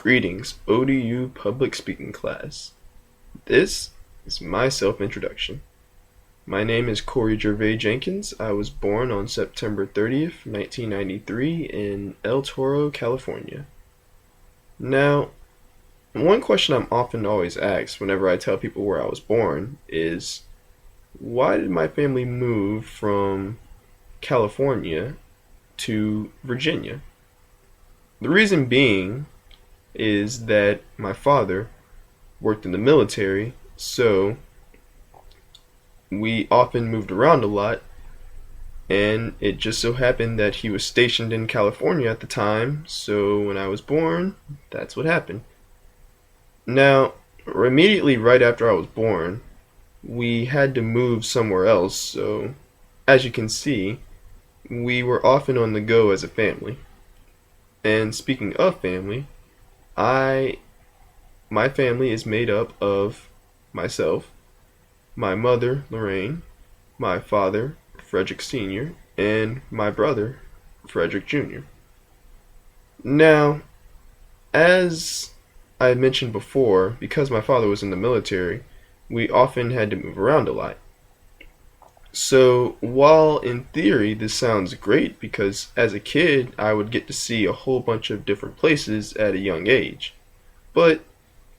Greetings, ODU public speaking class. This is my self-introduction. My name is Corey Gervais Jenkins. I was born on September 30th, 1993 in El Toro, California. Now, one question I'm often always asked whenever I tell people where I was born is, why did my family move from California to Virginia? The reason being is that my father worked in the military, so we often moved around a lot, and it just so happened that he was stationed in California at the time, so when I was born, that's what happened. Now, immediately right after I was born, we had to move somewhere else, so as you can see, we were often on the go as a family. And speaking of family, my family is made up of myself, my mother, Lorraine, my father, Frederick Sr., and my brother, Frederick Jr. Now, as I mentioned before, because my father was in the military, we often had to move around a lot. So, while in theory this sounds great because as a kid I would get to see a whole bunch of different places at a young age, but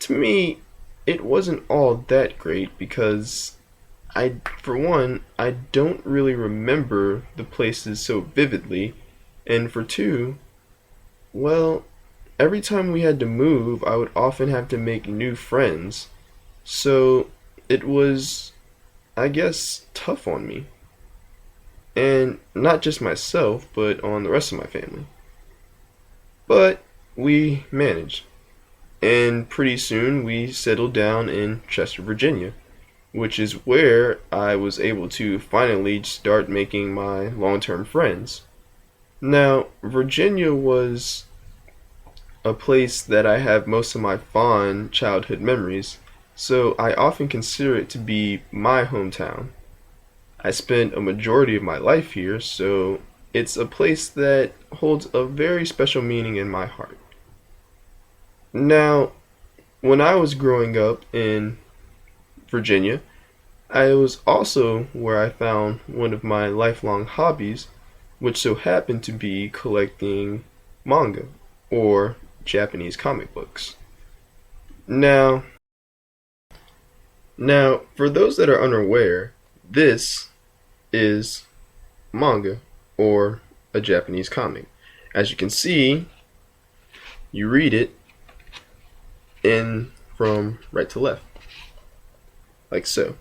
to me it wasn't all that great because for one, I don't really remember the places so vividly, and for two, well, every time we had to move I would often have to make new friends, so it was, I guess, tough on me. And not just myself, but on the rest of my family. But we managed. And pretty soon we settled down in Chester, Virginia, which is where I was able to finally start making my long-term friends. Now, Virginia was a place that I have most of my fond childhood memories, so I often consider it to be my hometown. I spent a majority of my life here, so it's a place that holds a very special meaning in my heart. Now, when I was growing up in Virginia, I was also where I found one of my lifelong hobbies, which so happened to be collecting manga, or Japanese comic books. Now, for those that are unaware, this is manga, or a Japanese comic. As you can see, you read it in from right to left, like so.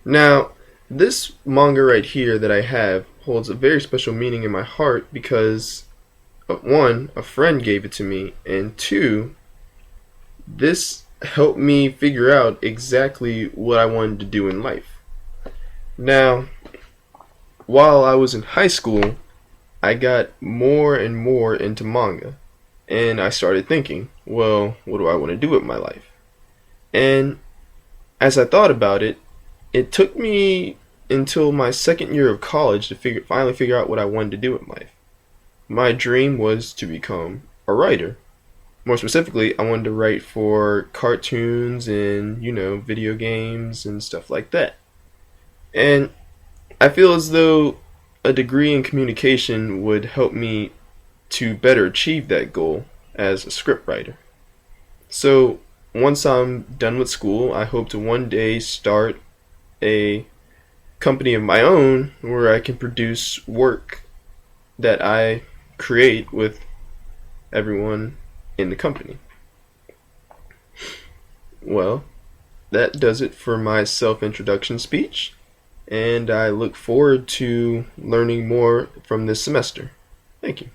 Now, this manga right here that I have holds a very special meaning in my heart because, one, a friend gave it to me, and two, this helped me figure out exactly what I wanted to do in life. Now, while I was in high school, I got more and more into manga, and I started thinking, well, what do I want to do with my life? And as I thought about it, it took me until my second year of college to finally figure out what I wanted to do with life. My dream was to become a writer. More specifically, I wanted to write for cartoons and, video games and stuff like that. And I feel as though a degree in communication would help me to better achieve that goal as a scriptwriter. So once I'm done with school, I hope to one day start a company of my own where I can produce work that I create with everyone in the company. Well, that does it for my self-introduction speech, and I look forward to learning more from this semester. Thank you.